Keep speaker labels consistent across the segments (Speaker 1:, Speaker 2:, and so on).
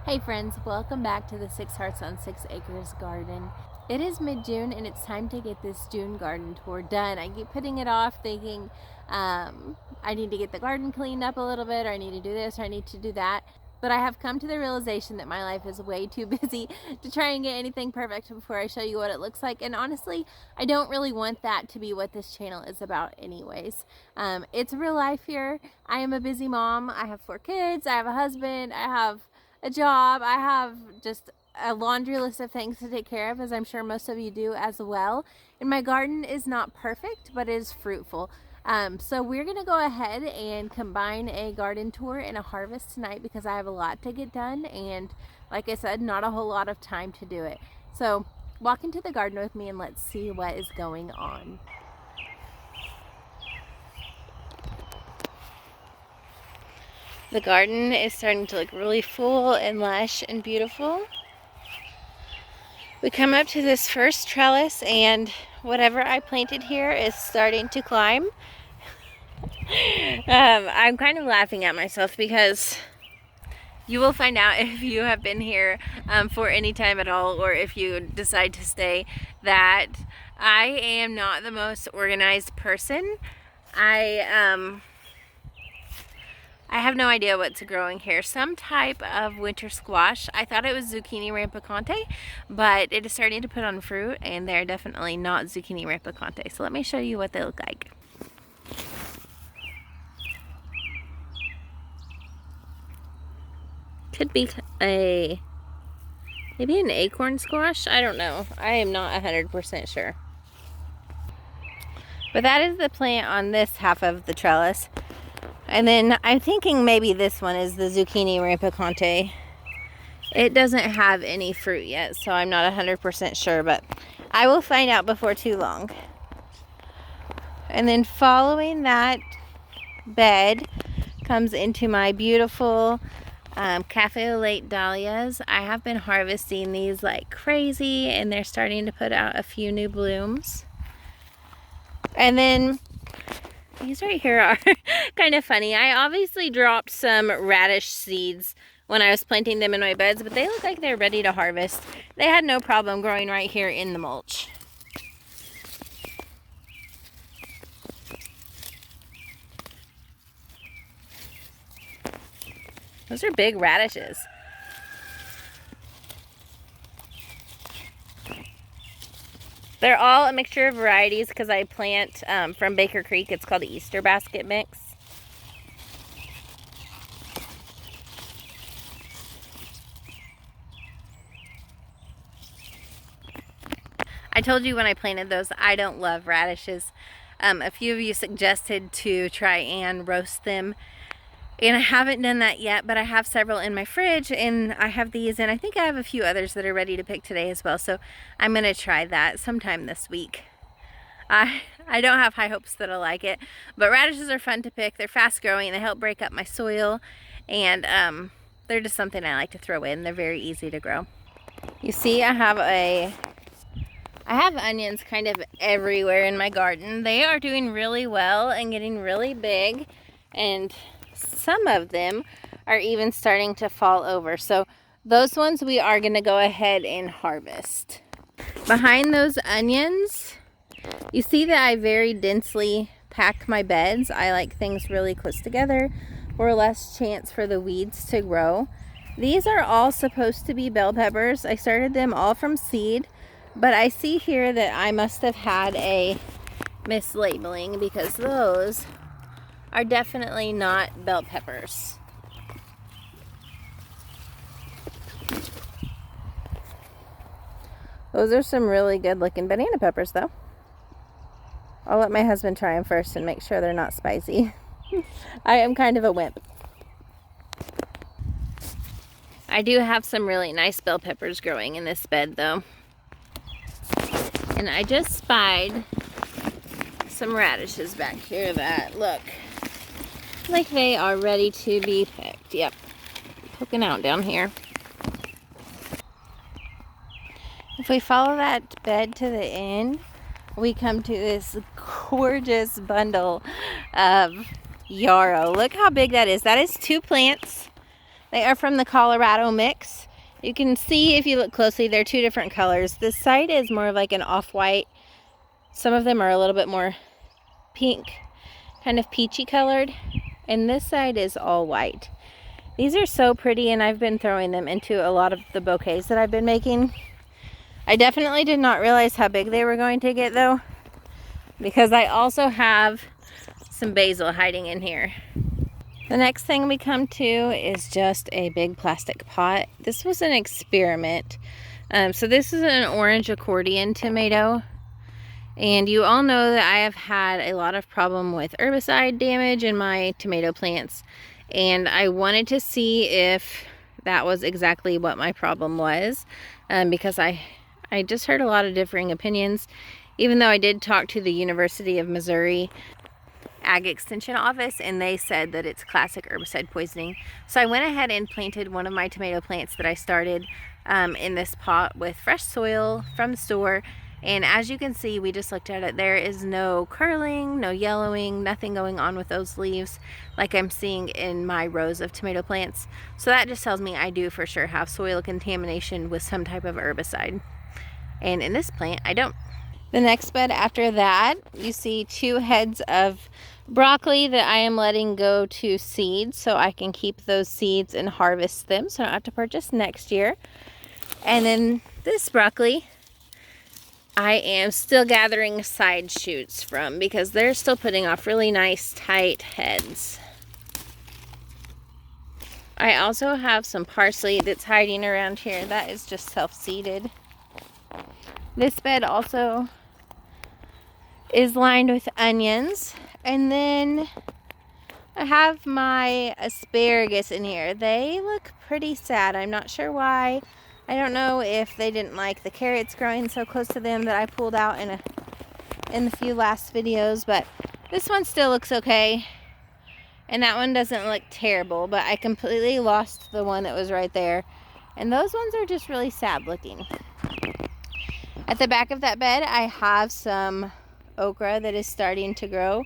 Speaker 1: Hey friends, welcome back to the Six Hearts on 6 Acres garden. It is mid-June and it's time to get this June garden tour done. I keep putting it off thinking I need to get the garden cleaned up a little bit, or I need to do this, or I need to do that. But I have come to the realization that my life is way too busy to try and get anything perfect before I show you what it looks like. And honestly, I don't really want that to be what this channel is about anyways. It's real life here. I am a busy mom. I have 4 kids. I have a husband. I have a job. I have just a laundry list of things to take care of, as I'm sure most of you do as well. And my garden is not perfect, but it is fruitful. So we're going to go ahead and combine a garden tour and a harvest tonight because I have a lot to get done and, like I said, not a whole lot of time to do it. So walk into the garden with me and let's see what is going on. The garden is starting to look really full and lush and beautiful. We come up to this first trellis and whatever I planted here is starting to climb. I'm kind of laughing at myself because you will find out if you have been here for any time at all, or if you decide to stay, that I am not the most organized person. I have no idea what's growing here. Some type of winter squash. I thought it was zucchini rampicante, but it is starting to put on fruit, and they're definitely not zucchini rampicante. So let me show you what they look like. Could be maybe an acorn squash. I don't know. I am not 100% sure. But that is the plant on this half of the trellis. And then I'm thinking maybe this one is the zucchini rampicante. It doesn't have any fruit yet, so I'm not 100% sure, but I will find out before too long. And then following that bed comes into my beautiful Cafe au Lait dahlias. I have been harvesting these like crazy, and they're starting to put out a few new blooms. And then these right here are kind of funny. I obviously dropped some radish seeds when I was planting them in my beds, but they look like they're ready to harvest. They had no problem growing right here in the mulch. Those are big radishes. They're all a mixture of varieties because I plant from Baker Creek. It's called the Easter Basket Mix. I told you when I planted those, I don't love radishes. A few of you suggested to try and roast them, and I haven't done that yet, but I have several in my fridge, and I have these, and I think I have a few others that are ready to pick today as well, so I'm going to try that sometime this week. I don't have high hopes that I'll like it, but radishes are fun to pick. They're fast growing, they help break up my soil, and they're just something I like to throw in. They're very easy to grow. You see, I have onions kind of everywhere in my garden. They are doing really well and getting really big, and some of them are even starting to fall over. So those ones we are going to go ahead and harvest. Behind those onions, you see that I very densely pack my beds. I like things really close together for less chance for the weeds to grow. These are all supposed to be bell peppers. I started them all from seed, but I see here that I must have had a mislabeling because those are definitely not bell peppers. Those are some really good looking banana peppers though. I'll let my husband try them first and make sure they're not spicy. I am kind of a wimp. I do have some really nice bell peppers growing in this bed though. And I just spied some radishes back here that look like they are ready to be picked. Yep, poking out down here. If we follow that bed to the end, we come to this gorgeous bundle of yarrow. Look how big that is. That is 2 plants. They are from the Colorado mix. You can see if you look closely, they're two different colors. This side is more of like an off-white. Some of them are a little bit more pink, kind of peachy colored. And this side is all white. These are so pretty, and I've been throwing them into a lot of the bouquets that I've been making. I definitely did not realize how big they were going to get though, because I also have some basil hiding in here. The next thing we come to is just a big plastic pot. This was an experiment. So this is an orange accordion tomato. And you all know that I have had a lot of problem with herbicide damage in my tomato plants. And I wanted to see if that was exactly what my problem was. Because I just heard a lot of differing opinions. Even though I did talk to the University of Missouri Ag Extension Office, and they said that it's classic herbicide poisoning. So I went ahead and planted one of my tomato plants that I started in this pot with fresh soil from the store. And as you can see, we just looked at it, there is no curling, no yellowing, nothing going on with those leaves like I'm seeing in my rows of tomato plants. So that just tells me I do for sure have soil contamination with some type of herbicide. And in this plant, I don't. The next bed after that, you see 2 heads of broccoli that I am letting go to seed so I can keep those seeds and harvest them so I don't have to purchase next year. And then this broccoli, I am still gathering side shoots from because they're still putting off really nice tight heads. I also have some parsley that's hiding around here. That is just self-seeded. This bed also is lined with onions. And then I have my asparagus in here. They look pretty sad. I'm not sure why. I don't know if they didn't like the carrots growing so close to them that I pulled out in the few last videos. But this one still looks okay. And that one doesn't look terrible. But I completely lost the one that was right there. And those ones are just really sad looking. At the back of that bed, I have some okra that is starting to grow,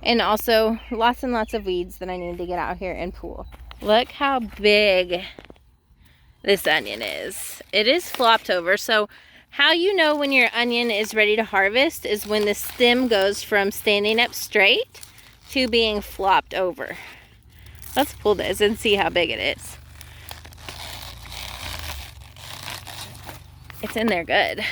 Speaker 1: and also lots and lots of weeds that I need to get out here and pull. Look how big this onion is. It is flopped over. So how you know when your onion is ready to harvest is when the stem goes from standing up straight to being flopped over. Let's pull this and see how big it is. It's in there good.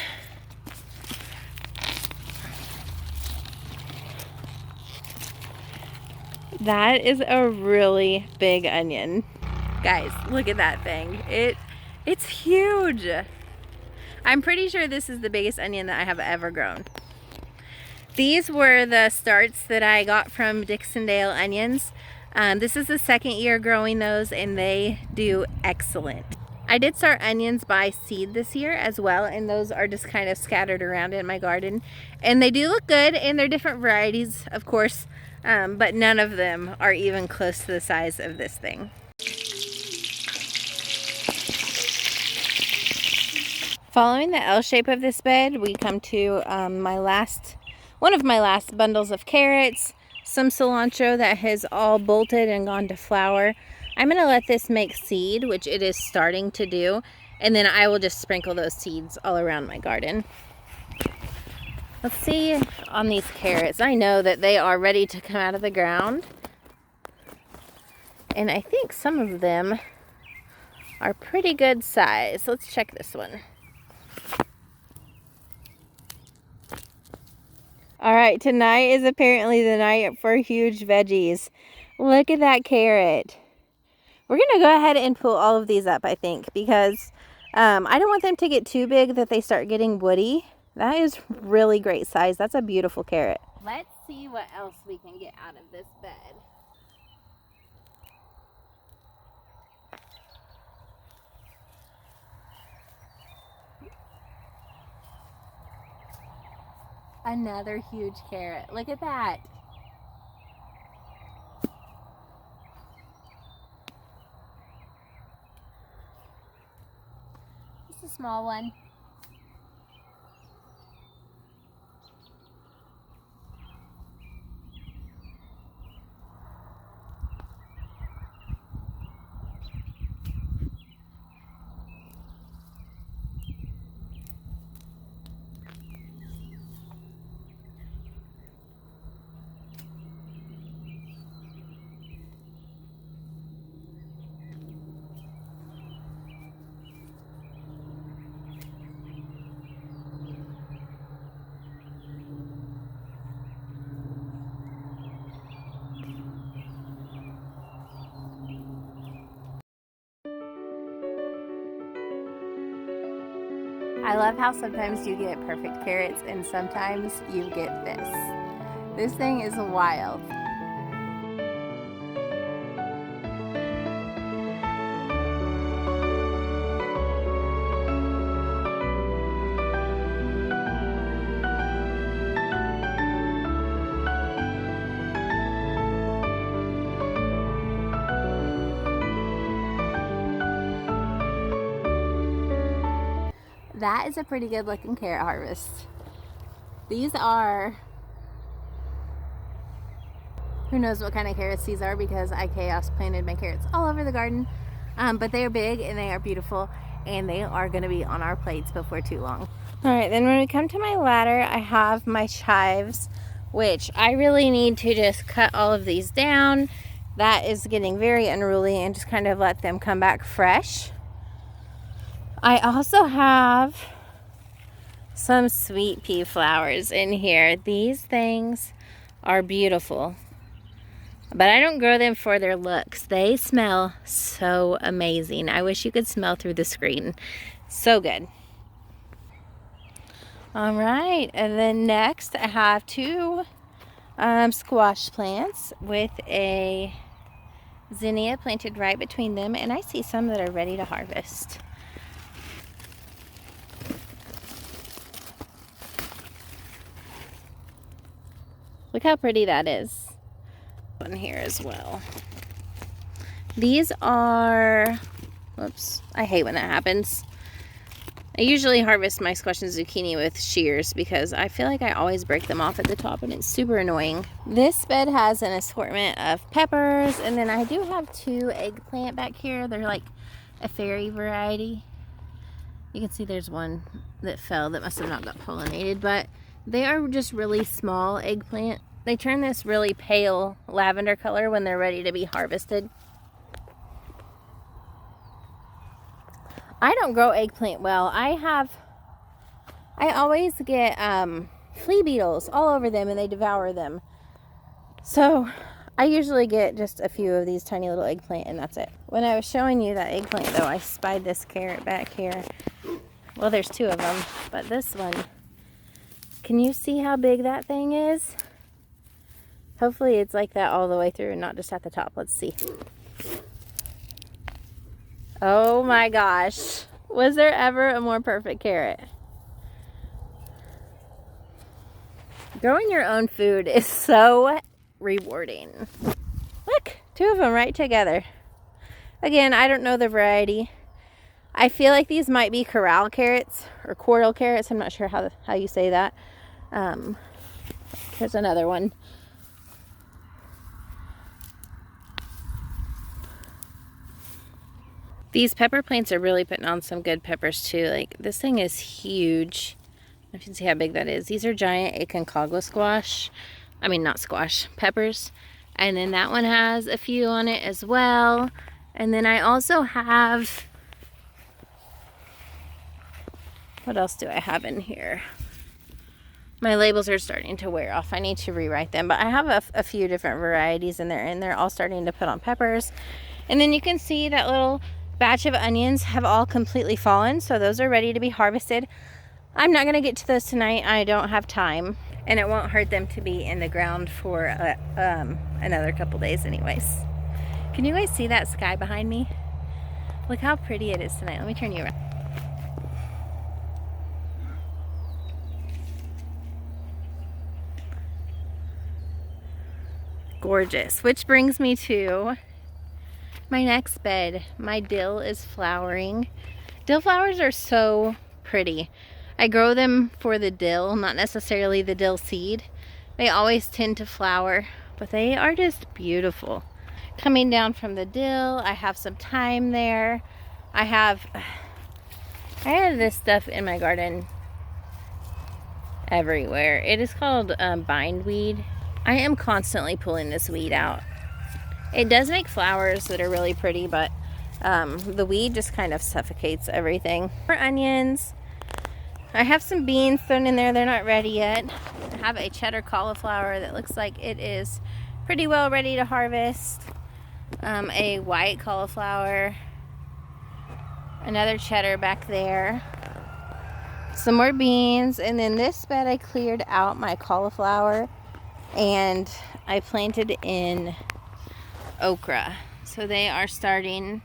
Speaker 1: That is a really big onion. Guys, look at that thing. It's huge. I'm pretty sure this is the biggest onion that I have ever grown. These were the starts that I got from Dixondale Onions. This is the second year growing those, and they do excellent. I did start onions by seed this year as well, and those are just kind of scattered around in my garden. And they do look good, and they're different varieties, of course. But none of them are even close to the size of this thing. Following the L shape of this bed, we come to one of my last bundles of carrots, some cilantro that has all bolted and gone to flower. I'm going to let this make seed, which it is starting to do, and then I will just sprinkle those seeds all around my garden. Let's see on these carrots. I know that they are ready to come out of the ground. And I think some of them are pretty good size. Let's check this one. All right, tonight is apparently the night for huge veggies. Look at that carrot. We're going to go ahead and pull all of these up, I think, because I don't want them to get too big that they start getting woody. That is really great size. That's a beautiful carrot. Let's see what else we can get out of this bed. Another huge carrot. Look at that. Just a small one. I love how sometimes you get perfect carrots and sometimes you get this. This thing is wild. That is a pretty good looking carrot harvest. These are, who knows what kind of carrots these are because I chaos planted my carrots all over the garden. But they are big and they are beautiful and they are going to be on our plates before too long. Alright, then when we come to my ladder, I have my chives, which I really need to just cut all of these down. That is getting very unruly, and just kind of let them come back fresh. I also have some sweet pea flowers in here. These things are beautiful, but I don't grow them for their looks. They smell so amazing. I wish you could smell through the screen. So good. All right, and then next I have two squash plants with a zinnia planted right between them, and I see some that are ready to harvest. Look how pretty that is. One here as well. These are, whoops, I hate when that happens. I usually harvest my squash and zucchini with shears because I feel like I always break them off at the top and it's super annoying. This bed has an assortment of peppers, and then I do have two eggplant back here. They're like a fairy variety. You can see there's one that fell that must have not got pollinated, but they are just really small eggplant. They turn this really pale lavender color when they're ready to be harvested. I don't grow eggplant well. I always get flea beetles all over them and they devour them. So I usually get just a few of these tiny little eggplant and that's it. When I was showing you that eggplant though, I spied this carrot back here. Well, there's two of them, but this one, can you see how big that thing is? Hopefully it's like that all the way through and not just at the top. Let's see. Oh my gosh. Was there ever a more perfect carrot? Growing your own food is so rewarding. Look, two of them right together. Again, I don't know the variety. I feel like these might be corral carrots or coral carrots. I'm not sure how you say that. Here's another one. These pepper plants are really putting on some good peppers too. Like this thing is huge. You can see how big that is. These are giant Aconcagua squash. I mean, not squash, peppers. And then that one has a few on it as well. And then I also have, what else do I have in here? My labels are starting to wear off. I need to rewrite them. But I have a few different varieties in there, and they're all starting to put on peppers. And then you can see that little batch of onions have all completely fallen, so those are ready to be harvested. I'm not going to get to those tonight. I don't have time, and it won't hurt them to be in the ground for another couple days anyways. Can you guys see that sky behind me? Look how pretty it is tonight. Let me turn you around. Gorgeous. Which brings me to my next bed. My dill is flowering. Dill flowers are so pretty. I grow them for the dill, not necessarily the dill seed. They always tend to flower, but they are just beautiful. Coming down from the dill, I have some thyme there. I have this stuff in my garden everywhere. It is called bindweed. I am constantly pulling this weed out. It does make flowers that are really pretty, but the weed just kind of suffocates everything. For onions, I have some beans thrown in there. They're not ready yet. I have a cheddar cauliflower that looks like it is pretty well ready to harvest. A white cauliflower. Another cheddar back there. some more beans, and then this bed I cleared out my cauliflower and I planted in okra. So they are starting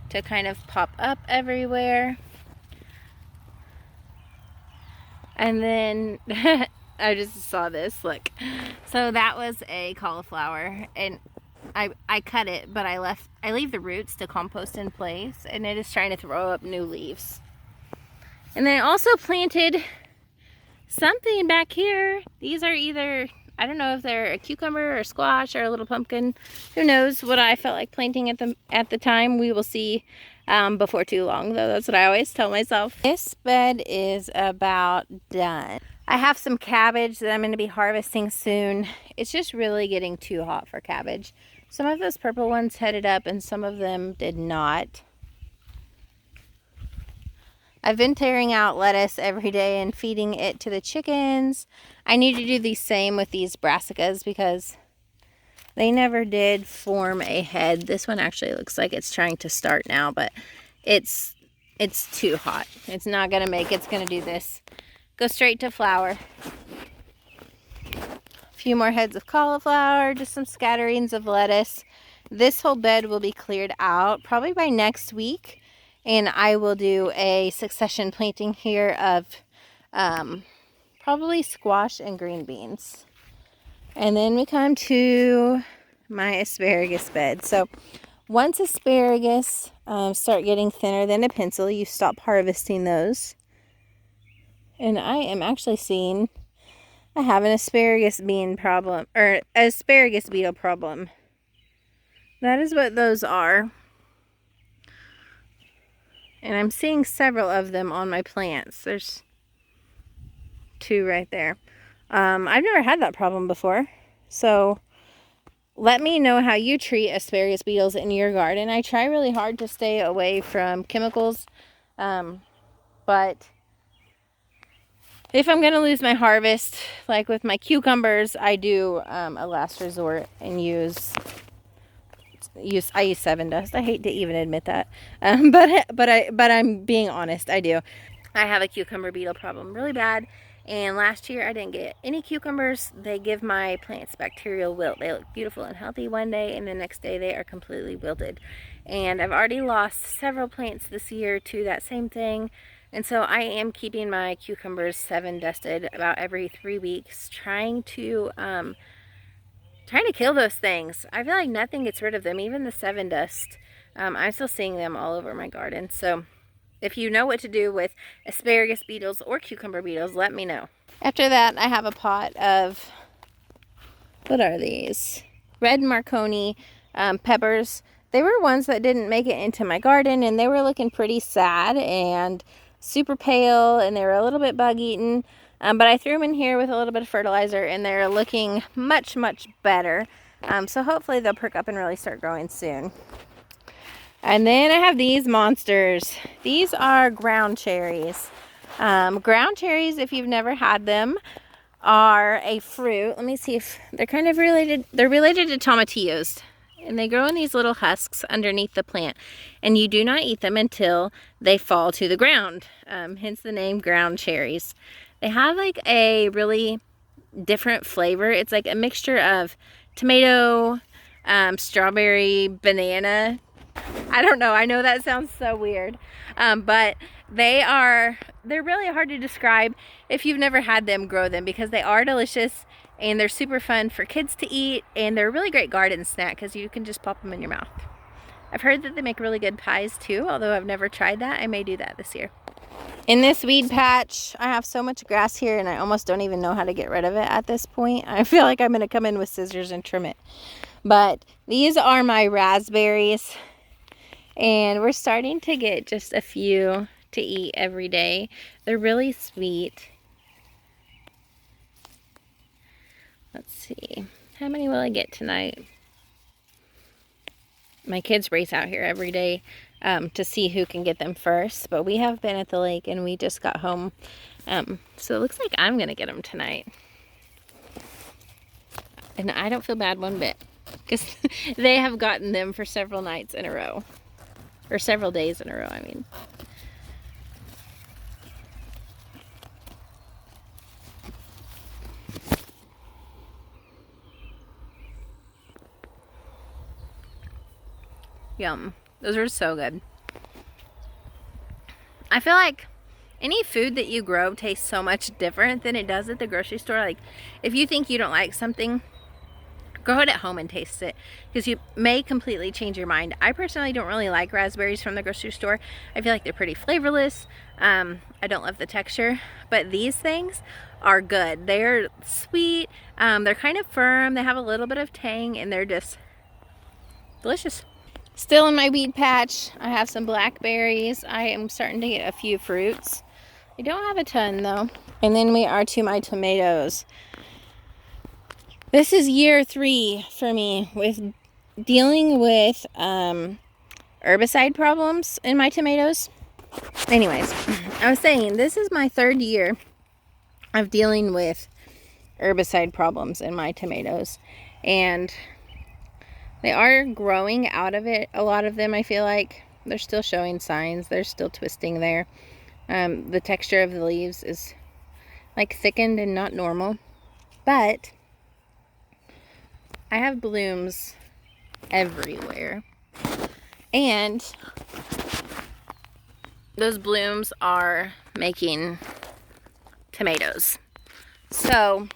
Speaker 1: to kind of pop up everywhere. And then I just saw this, look. So that was a cauliflower, and I cut it, but I leave the roots to compost in place, and it is trying to throw up new leaves. And then I also planted something back here. These are either, I don't know if they're a cucumber or squash or a little pumpkin. Who knows what I felt like planting at the time. We will see before too long, though. That's what I always tell myself. This bed is about done. I have some cabbage that I'm going to be harvesting soon. It's just really getting too hot for cabbage. Some of those purple ones headed up and some of them did not. I've been tearing out lettuce every day and feeding it to the chickens. I need to do the same with these brassicas because they never did form a head. This one actually looks like it's trying to start now, but it's too hot. It's not going to make it. It's going to do this. Go straight to flower. A few more heads of cauliflower, just some scatterings of lettuce. This whole bed will be cleared out probably by next week, and I will do a succession planting here of probably squash and green beans. And then we come to my asparagus bed. So once asparagus start getting thinner than a pencil, you stop harvesting those. And I am actually seeing I have an asparagus bean problem, or asparagus beetle problem. That is what those are. And I'm seeing several of them on my plants. There's 2 right there. I've never had that problem before. So let me know how you treat asparagus beetles in your garden. I try really hard to stay away from chemicals. But if I'm going to lose my harvest, like with my cucumbers, I do a last resort and I use 7 Dust. I hate to even admit that, but I'm being honest. I do. I have a cucumber beetle problem really bad, and last year I didn't get any cucumbers. They give my plants bacterial wilt. They look beautiful and healthy one day, and the next day they are completely wilted. And I've already lost several plants this year to that same thing. And so I am keeping my cucumbers 7 dusted about every 3 weeks, trying to kill those things. I feel like nothing gets rid of them, even the 7 dust. I'm still seeing them all over my garden. So if you know what to do with asparagus beetles or cucumber beetles, let me know. After that, I have a pot of, what are these? Red Marconi peppers. They were ones that didn't make it into my garden, and they were looking pretty sad and super pale, and they were a little bit bug eaten. But I threw them in here with a little bit of fertilizer, and they're looking much, much better. So hopefully they'll perk up and really start growing soon. And then I have these monsters. These are ground cherries. Ground cherries, if you've never had them, are a fruit. Let me see if they're kind of related. They're related to tomatillos. And they grow in these little husks underneath the plant. And you do not eat them until they fall to the ground. Hence the name ground cherries. They have like a really different flavor. It's like a mixture of tomato, strawberry, banana. I don't know. I know that sounds so weird. But they're really hard to describe. If you've never had them, grow them, because they are delicious. And they're super fun for kids to eat, and they're a really great garden snack because you can just pop them in your mouth. I've heard that they make really good pies too, although I've never tried that. I may do that this year. In this weed patch, I have so much grass here, and I almost don't even know how to get rid of it at this point. I feel like I'm going to come in with scissors and trim it. But these are my raspberries, and we're starting to get just a few to eat every day. They're really sweet. Let's see. How many will I get tonight? My kids race out here every day to see who can get them first. But we have been at the lake and we just got home. So it looks like I'm going to get them tonight. And I don't feel bad one bit. Because they have gotten them for several nights in a row. Or several days in a row, I mean. Yum. Those are so good. I feel like any food that you grow tastes so much different than it does at the grocery store. Like, if you think you don't like something, go ahead at home and taste it, because you may completely change your mind. I personally don't really like raspberries from the grocery store. I feel like they're pretty flavorless. I don't love the texture, but these things are good. They're sweet. They're kind of firm. They have a little bit of tang, and they're just delicious. Still in my weed patch, I have some blackberries. I am starting to get a few fruits. I don't have a ton though. And then we are to my tomatoes. This is year 3 for me with dealing with herbicide problems in my tomatoes. Anyways, I was saying this is my 3rd year of dealing with herbicide problems in my tomatoes. And they are growing out of it. A lot of them, I feel like, they're still showing signs. They're still twisting there. The texture of the leaves is like thickened and not normal. But I have blooms everywhere. And those blooms are making tomatoes. So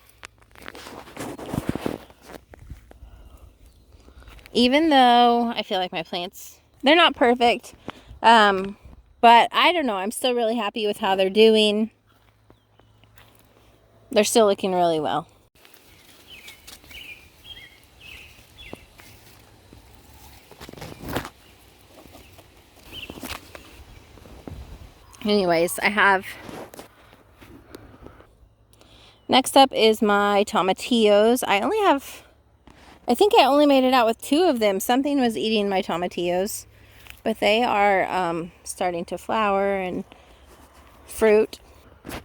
Speaker 1: even though I feel like my plants, they're not perfect, but I don't know, I'm still really happy with how they're doing. They're still looking really well. Anyways, next up is my tomatillos. I think I only made it out with 2 of them. Something was eating my tomatillos, but they are starting to flower and fruit.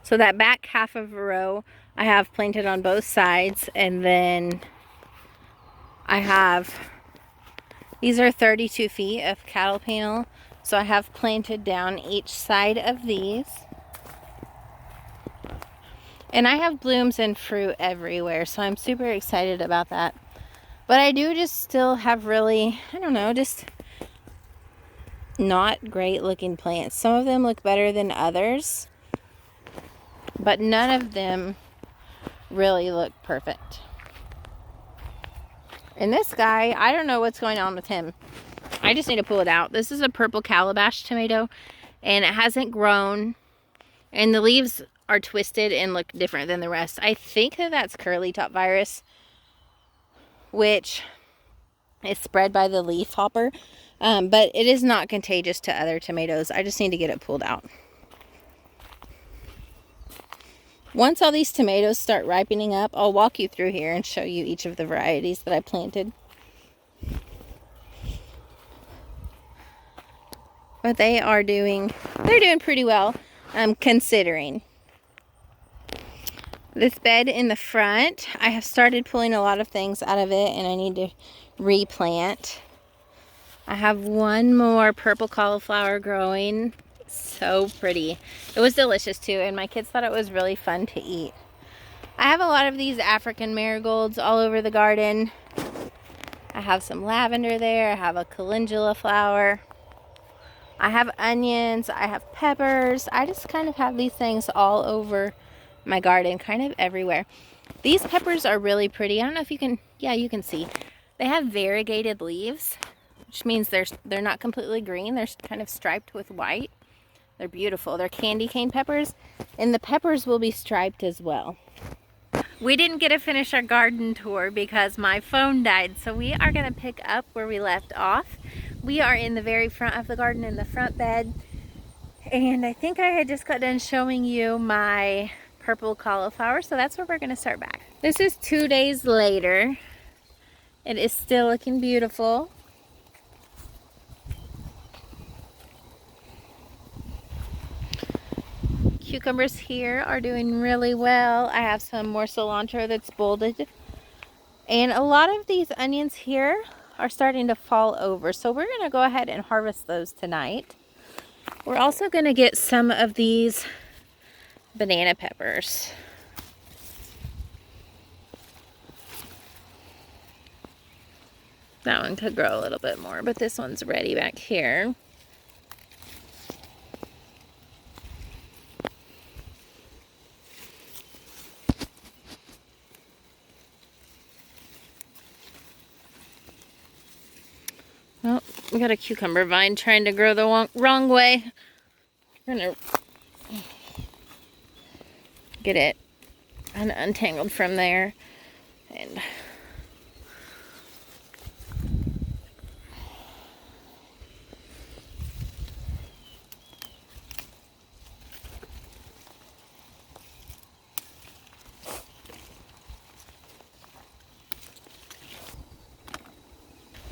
Speaker 1: So that back half of a row I have planted on both sides, and then these are 32 feet of cattle panel. So I have planted down each side of these. And I have blooms and fruit everywhere, so I'm super excited about that. But I do just still have really, I don't know, just not great looking plants. Some of them look better than others, but none of them really look perfect. And this guy, I don't know what's going on with him. I just need to pull it out. This is a purple calabash tomato, and it hasn't grown, and the leaves are twisted and look different than the rest. I think that that's curly top virus, which is spread by the leaf hopper, but it is not contagious to other tomatoes. I just need to get it pulled out. Once all these tomatoes start ripening up, I'll walk you through here and show you each of the varieties that I planted. But they're doing pretty well, considering. This bed in the front, I have started pulling a lot of things out of it, and I need to replant. I have one more purple cauliflower growing. So pretty. It was delicious too, and my kids thought it was really fun to eat. I have a lot of these African marigolds all over the garden. I have some lavender there. I have a calendula flower. I have onions, I have peppers. I just kind of have these things all over my garden, kind of everywhere. These peppers are really pretty. I don't know if you can, yeah, you can see. They have variegated leaves, which means they're not completely green. They're kind of striped with white. They're beautiful. They're candy cane peppers, and the peppers will be striped as well. We didn't get to finish our garden tour because my phone died, so we are going to pick up where we left off. We are in the very front of the garden in the front bed, and I think I had just got done showing you my purple cauliflower, so that's where we're going to start back. This is 2 days later. It is still looking beautiful. Cucumbers here are doing really well. I have some more cilantro that's bolted, and a lot of these onions here are starting to fall over, so we're going to go ahead and harvest those tonight. We're also going to get some of these banana peppers. That one could grow a little bit more, but this one's ready back here. Well, we got a cucumber vine trying to grow the wrong way. We're gonna get it untangled from there. And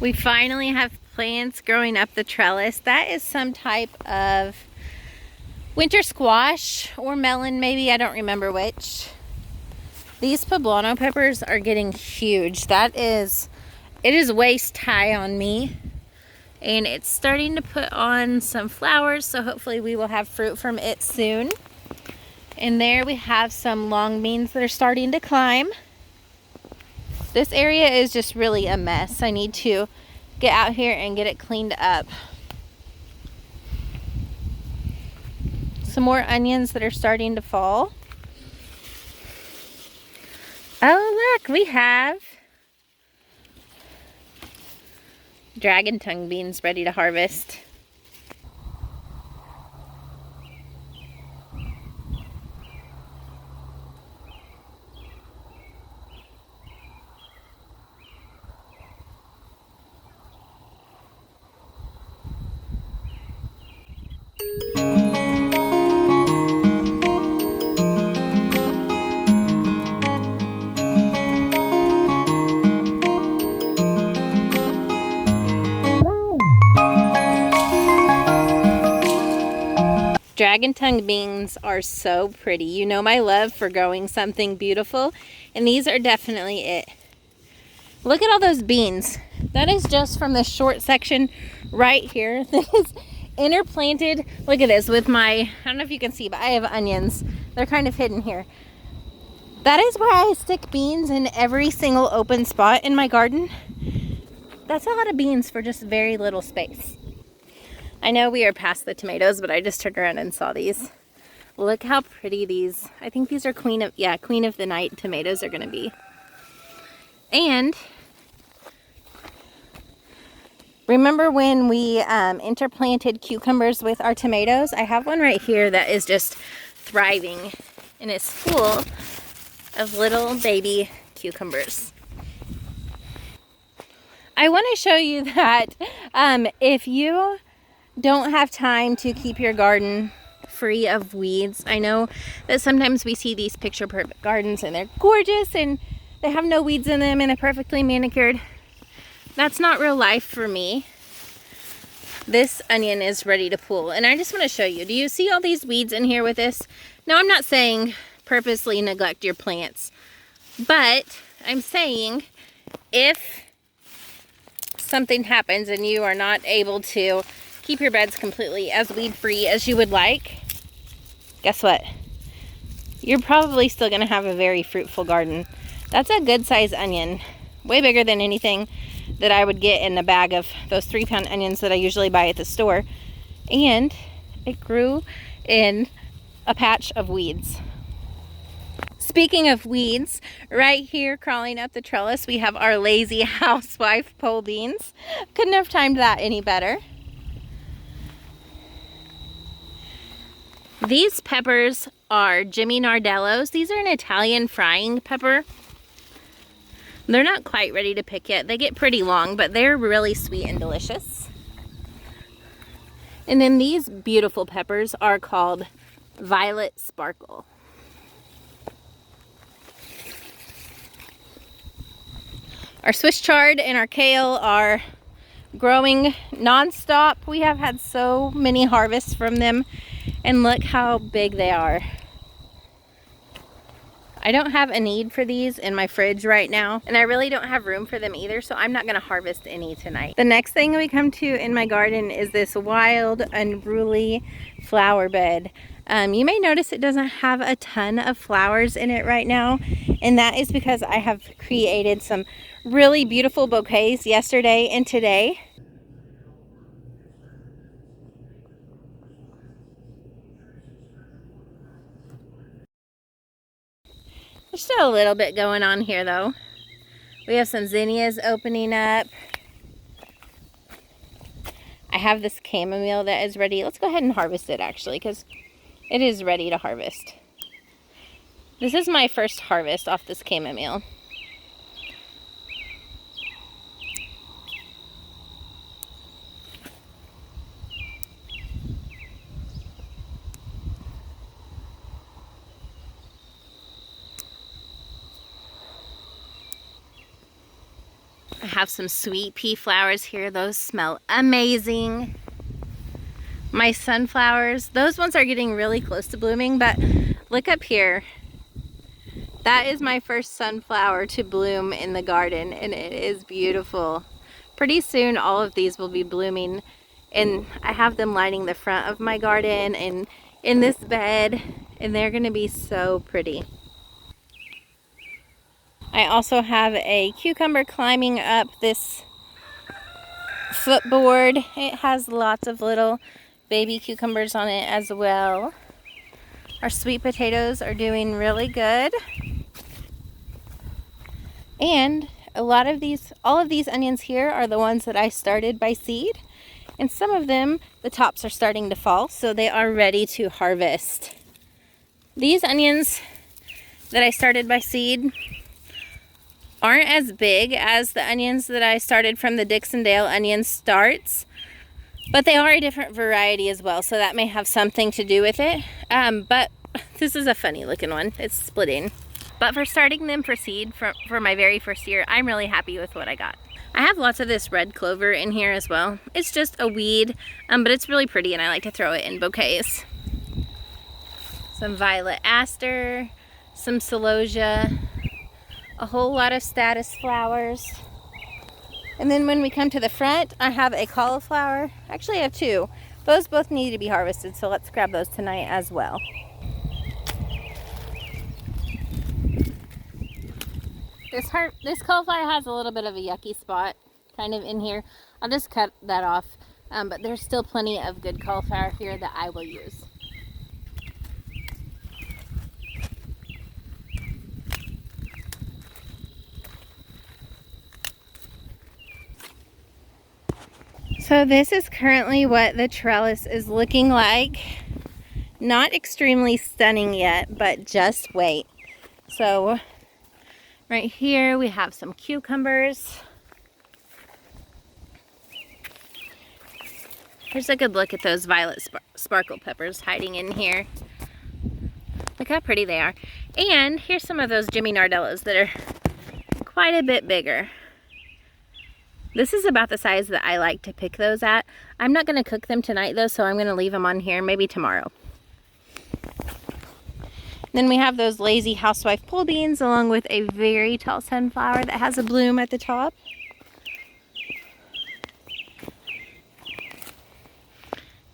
Speaker 1: we finally have plants growing up the trellis. That is some type of winter squash or melon, maybe. I don't remember which. These poblano peppers are getting huge. It is waist high on me. And it's starting to put on some flowers, so hopefully we will have fruit from it soon. And there we have some long beans that are starting to climb. This area is just really a mess. I need to get out here and get it cleaned up. Some more onions that are starting to fall. Oh, look, we have dragon tongue beans ready to harvest. Dragon tongue beans are so pretty. You know my love for growing something beautiful, and these are definitely it. Look at all those beans. That is just from the short section right here that is interplanted. Look at this with my, I don't know if you can see, but I have onions. They're kind of hidden here. That is why I stick beans in every single open spot in my garden. That's a lot of beans for just very little space. I know we are past the tomatoes, but I just turned around and saw these. Look how pretty these, I think these are Queen of the Night tomatoes are going to be. And remember when we interplanted cucumbers with our tomatoes? I have one right here that is just thriving, and it's full of little baby cucumbers. I want to show you that if you don't have time to keep your garden free of weeds. I know that sometimes we see these picture perfect gardens and they're gorgeous and they have no weeds in them and they're perfectly manicured. That's not real life for me. This onion is ready to pull, and I just want to show you. Do you see all these weeds in here with this? Now, I'm not saying purposely neglect your plants, but I'm saying if something happens and you are not able to keep your beds completely as weed free as you would like, guess what? You're probably still going to have a very fruitful garden. That's a good size onion, way bigger than anything that I would get in a bag of those 3-pound onions that I usually buy at the store. And it grew in a patch of weeds. Speaking of weeds, right here crawling up the trellis, we have our lazy housewife pole beans. Couldn't have timed that any better. These peppers are Jimmy Nardellos. These are an Italian frying pepper. They're not quite ready to pick yet. They get pretty long, but they're really sweet and delicious. And then these beautiful peppers are called Violet Sparkle. Our Swiss chard and our kale are growing non-stop. We have had so many harvests from them, and look how big they are. I don't have a need for these in my fridge right now, and I really don't have room for them either, so I'm not going to harvest any tonight. The next thing we come to in my garden is this wild, unruly flower bed. You may notice it doesn't have a ton of flowers in it right now, and that is because I have created some really beautiful bouquets yesterday and today. There's still a little bit going on here though. We have some zinnias opening up. I have this chamomile that is ready. Let's go ahead and harvest it actually, because it is ready to harvest. This is my first harvest off this chamomile. I have some sweet pea flowers here. Those smell amazing. My sunflowers, those ones are getting really close to blooming, but look up here. That is my first sunflower to bloom in the garden, and it is beautiful. Pretty soon all of these will be blooming, and I have them lining the front of my garden and in this bed, and they're gonna be so pretty. I also have a cucumber climbing up this footboard. It has lots of little baby cucumbers on it as well. Our sweet potatoes are doing really good. And all of these onions here are the ones that I started by seed. And some of them, the tops are starting to fall, so they are ready to harvest. These onions that I started by seed aren't as big as the onions that I started from the Dixondale onion starts, but they are a different variety as well, so that may have something to do with it. But this is a funny looking one. It's splitting. But for starting them for seed for my very first year, I'm really happy with what I got. I have lots of this red clover in here as well. It's just a weed, but it's really pretty and I like to throw it in bouquets. Some violet aster, some celosia, a whole lot of statice flowers. And then when we come to the front, I have a cauliflower. Actually, I have two. Those both need to be harvested, so let's grab those tonight as well. This cauliflower has a little bit of a yucky spot kind of in here. I'll just cut that off, but there's still plenty of good cauliflower here that I will use. So this is currently what the trellis is looking like. Not extremely stunning yet, but just wait. So right here we have some cucumbers. Here's a good look at those violet sparkle peppers hiding in here. Look how pretty they are. And here's some of those Jimmy Nardellas that are quite a bit bigger. This is about the size that I like to pick those at. I'm not going to cook them tonight though, so I'm going to leave them on here maybe tomorrow. Then we have those lazy housewife pole beans along with a very tall sunflower that has a bloom at the top.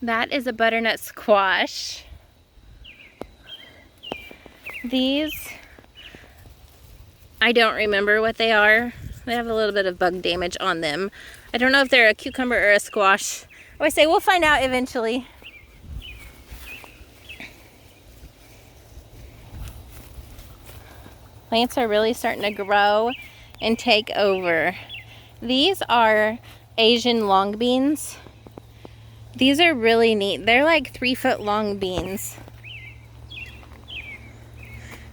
Speaker 1: That is a butternut squash. These, I don't remember what they are. They have a little bit of bug damage on them. I don't know if they're a cucumber or a squash. I always say we'll find out eventually. Plants are really starting to grow and take over. These are Asian long beans. These are really neat. They're like 3-foot long beans.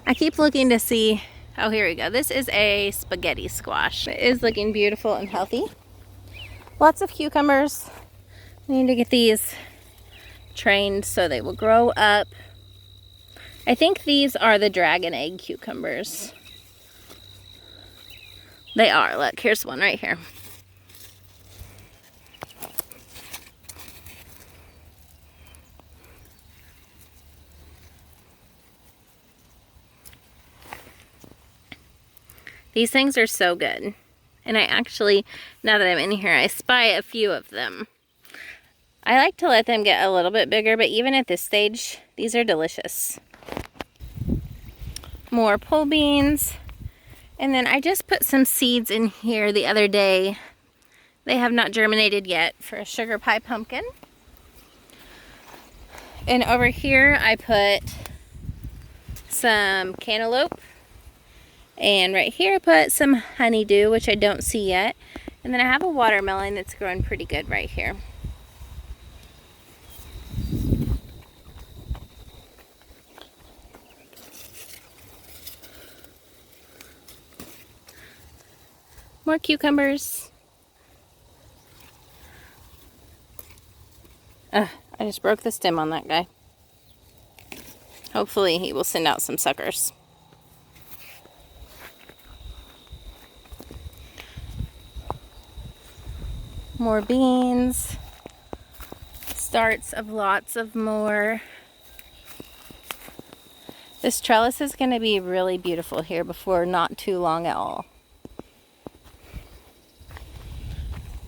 Speaker 1: I keep looking to see. Oh, here we go. This is a spaghetti squash. It is looking beautiful and healthy. Lots of cucumbers. I need to get these trained so they will grow up. I think these are the dragon egg cucumbers. They are. Look, here's one right here. These things are so good. And I actually, now that I'm in here, I spy a few of them. I like to let them get a little bit bigger, but even at this stage, these are delicious. More pole beans. And then I just put some seeds in here the other day. They have not germinated yet for a sugar pie pumpkin. And over here I put some cantaloupe. And right here I put some honeydew, which I don't see yet. And then I have a watermelon that's growing pretty good right here. More cucumbers. I just broke the stem on that guy. Hopefully he will send out some suckers. More beans. Starts of lots of more. This trellis is going to be really beautiful here before not too long at all.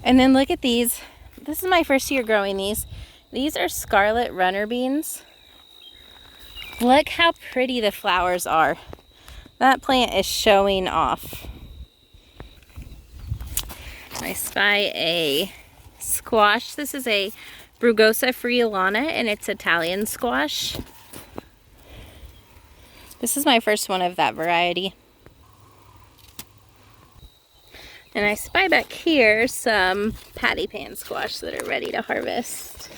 Speaker 1: And then look at these. This is my first year growing these. These are scarlet runner beans. Look how pretty the flowers are. That plant is showing off. I spy a squash. This is a Brugosa friulana and it's Italian squash. This is my first one of that variety. And I spy back here some patty pan squash that are ready to harvest.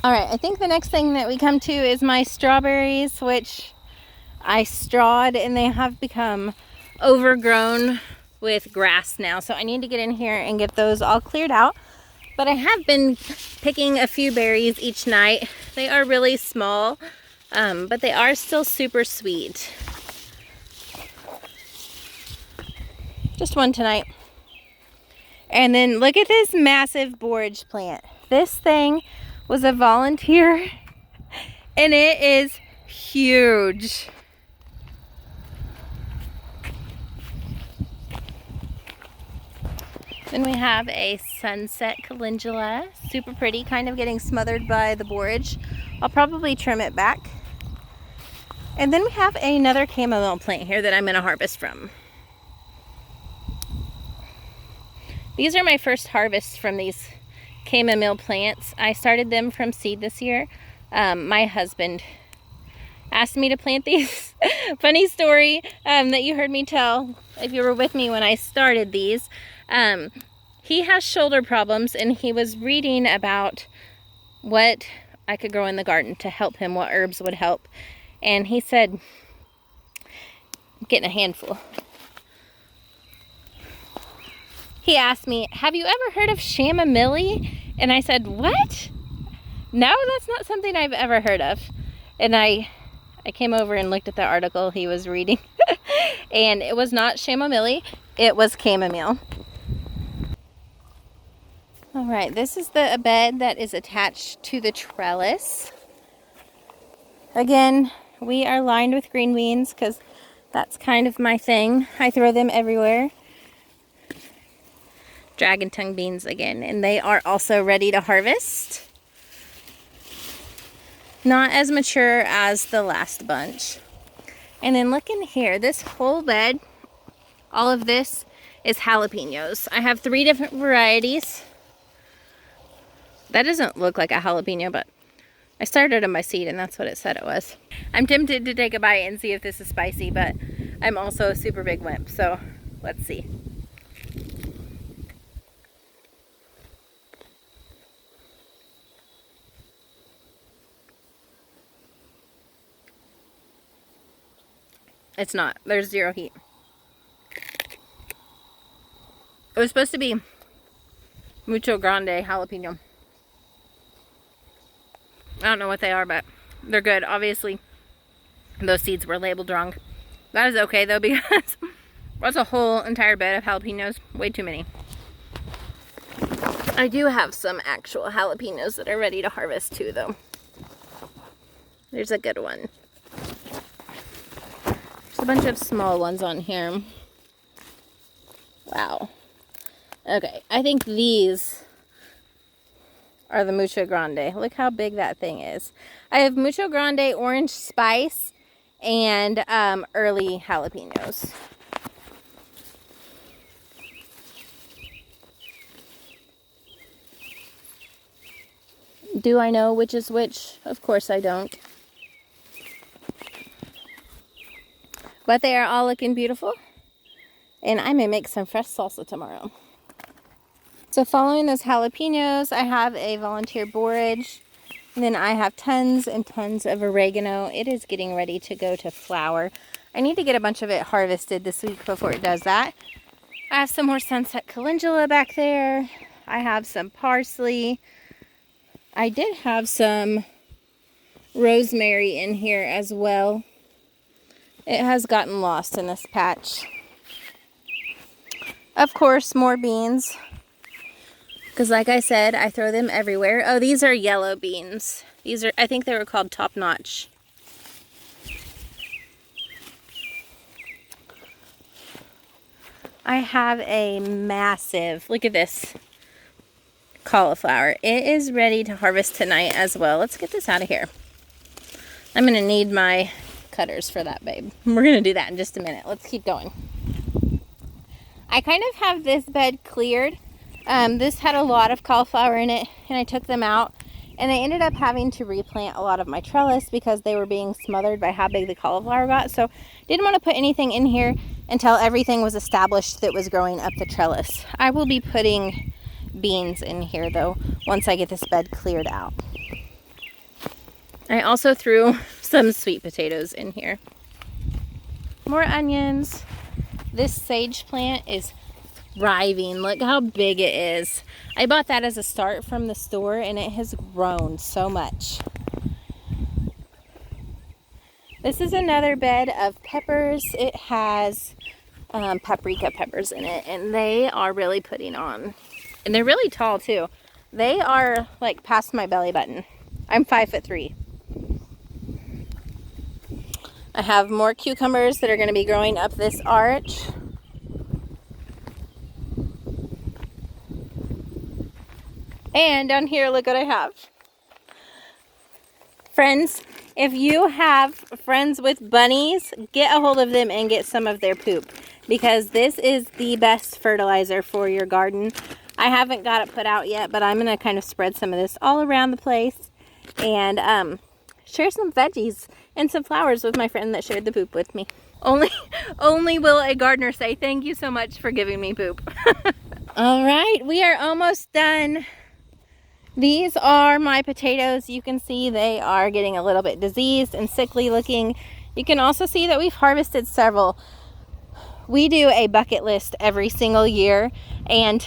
Speaker 1: All right, I think the next thing that we come to is my strawberries, which I strawed and they have become overgrown with grass now. So I need to get in here and get those all cleared out. But I have been picking a few berries each night. They are really small, but they are still super sweet. Just one tonight. And then look at this massive borage plant. This thing was a volunteer and it is huge. Then we have a sunset calendula, super pretty, kind of getting smothered by the borage. I'll probably trim it back. And then we have another chamomile plant here that I'm going to harvest from. These are my first harvests from these chamomile plants. I started them from seed this year. My husband asked me to plant these. Funny story that you heard me tell if you were with me when I started these. He has shoulder problems and he was reading about what I could grow in the garden to help him, what herbs would help. And he said, I'm getting a handful. He asked me, have you ever heard of chamomile? And I said, what? No, that's not something I've ever heard of. And I came over and looked at the article he was reading. And it was not chamomile, it was chamomile. All right, this is the bed that is attached to the trellis. Again, we are lined with green beans because that's kind of my thing. I throw them everywhere. Dragon tongue beans again, and they are also ready to harvest. Not as mature as the last bunch. And then look in here, this whole bed, all of this is jalapenos. I have 3 different varieties. That doesn't look like a jalapeno, but I started on my seed and that's what it said it was. I'm tempted to take a bite and see if this is spicy, but I'm also a super big wimp, so let's see. It's not. There's zero heat. It was supposed to be Mucho Grande jalapeno. I don't know what they are, but they're good. Obviously, those seeds were labeled wrong. That is okay, though, because that's a whole entire bed of jalapenos. Way too many. I do have some actual jalapenos that are ready to harvest, too, though. There's a good one. There's a bunch of small ones on here. Wow. Okay, I think these are the Mucho Grande. Look how big that thing is. I have Mucho Grande orange spice and early jalapenos. Do I know which is which? Of course I don't. But they are all looking beautiful. And I may make some fresh salsa tomorrow. So following those jalapenos, I have a volunteer borage. And then I have tons and tons of oregano. It is getting ready to go to flower. I need to get a bunch of it harvested this week before it does that. I have some more sunset calendula back there. I have some parsley. I did have some rosemary in here as well. It has gotten lost in this patch. Of course, more beans. Because like I said, I throw them everywhere. Oh, these are yellow beans. These are, I think they were called Top Notch. I have a massive, look at this, cauliflower. It is ready to harvest tonight as well. Let's get this out of here. I'm going to need my cutters for that, babe. We're going to do that in just a minute. Let's keep going. I kind of have this bed cleared. This had a lot of cauliflower in it, and I took them out, and I ended up having to replant a lot of my trellis because they were being smothered by how big the cauliflower got. So didn't want to put anything in here until everything was established that was growing up the trellis. I will be putting beans in here though once I get this bed cleared out. I also threw some sweet potatoes in here. More onions. This sage plant is thriving. Look how big it is. I bought that as a start from the store and it has grown so much. This is another bed of peppers. It has paprika peppers in it, and they are really putting on. And they're really tall too. They are like past my belly button. I'm 5'3". I have more cucumbers that are going to be growing up this arch. And down here, look what I have. Friends, if you have friends with bunnies, get a hold of them and get some of their poop, because this is the best fertilizer for your garden. I haven't got it put out yet, but I'm going to kind of spread some of this all around the place and share some veggies and some flowers with my friend that shared the poop with me. Only will a gardener say thank you so much for giving me poop. All right, we are almost done. These are my potatoes. You can see they are getting a little bit diseased and sickly looking. You can also see that we've harvested several. We do a bucket list every single year, and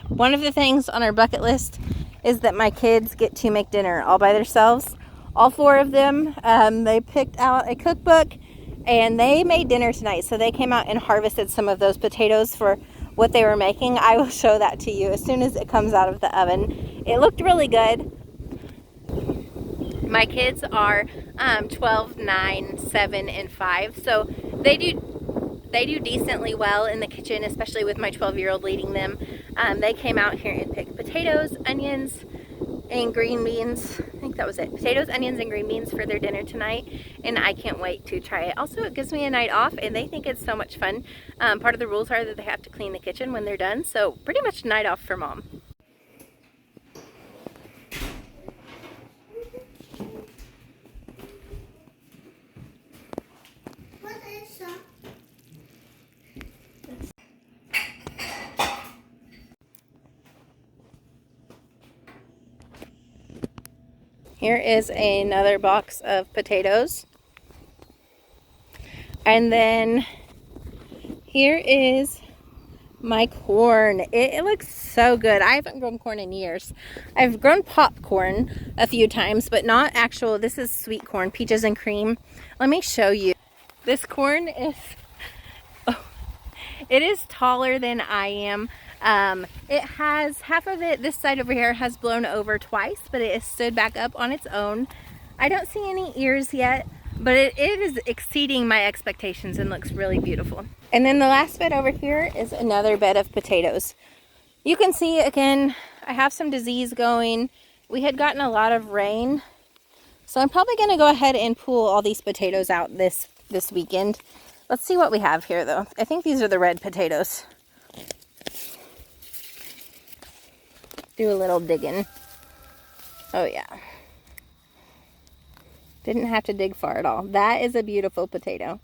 Speaker 1: one of the things on our bucket list is that my kids get to make dinner all by themselves. All 4 of them, they picked out a cookbook and they made dinner tonight. So they came out and harvested some of those potatoes for what they were making. I will show that to you as soon as it comes out of the oven. It looked really good. My kids are 12, 9, 7, and 5. So they do decently well in the kitchen, especially with my 12-year-old leading them. They came out here and picked potatoes, onions, and green beans. I think that was it. Potatoes, onions, and green beans for their dinner tonight, and I can't wait to try it. Also, it gives me a night off, and they think it's so much fun. Part of the rules are that they have to clean the kitchen when they're done, so pretty much night off for mom. Here is another box of potatoes. And then here is my corn. It looks so good. I haven't grown corn in years. I've grown popcorn a few times, but not actual. This is sweet corn, peaches and cream. Let me show you. This corn is, it is taller than I am. It has half of it, this side over here has blown over twice, but it has stood back up on its own. I don't see any ears yet, but it is exceeding my expectations and looks really beautiful. And then the last bed over here is another bed of potatoes. You can see again, I have some disease going. We had gotten a lot of rain, so I'm probably going to go ahead and pull all these potatoes out this weekend. Let's see what we have here though. I think these are the red potatoes. Do a little digging. Oh yeah. Didn't have to dig far at all. That is a beautiful potato.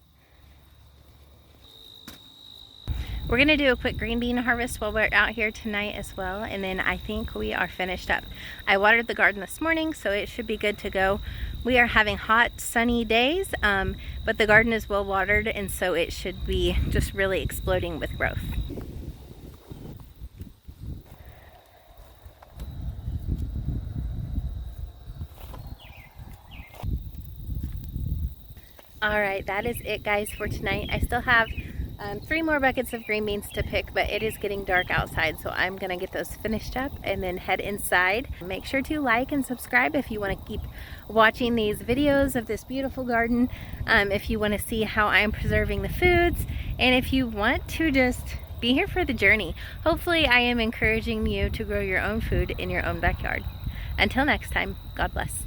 Speaker 1: We're going to do a quick green bean harvest while we're out here tonight as well, and then I think we are finished up. I watered the garden this morning, so it should be good to go. We are having hot, sunny days, but the garden is well watered, and so it should be just really exploding with growth. All right, that is it guys for tonight. I still have 3 more buckets of green beans to pick, but it is getting dark outside, so I'm gonna get those finished up and then head inside. Make sure to like and subscribe if you want to keep watching these videos of this beautiful garden, if you want to see how I'm preserving the foods, and if you want to just be here for the journey. Hopefully I am encouraging you to grow your own food in your own backyard. Until next time, God bless.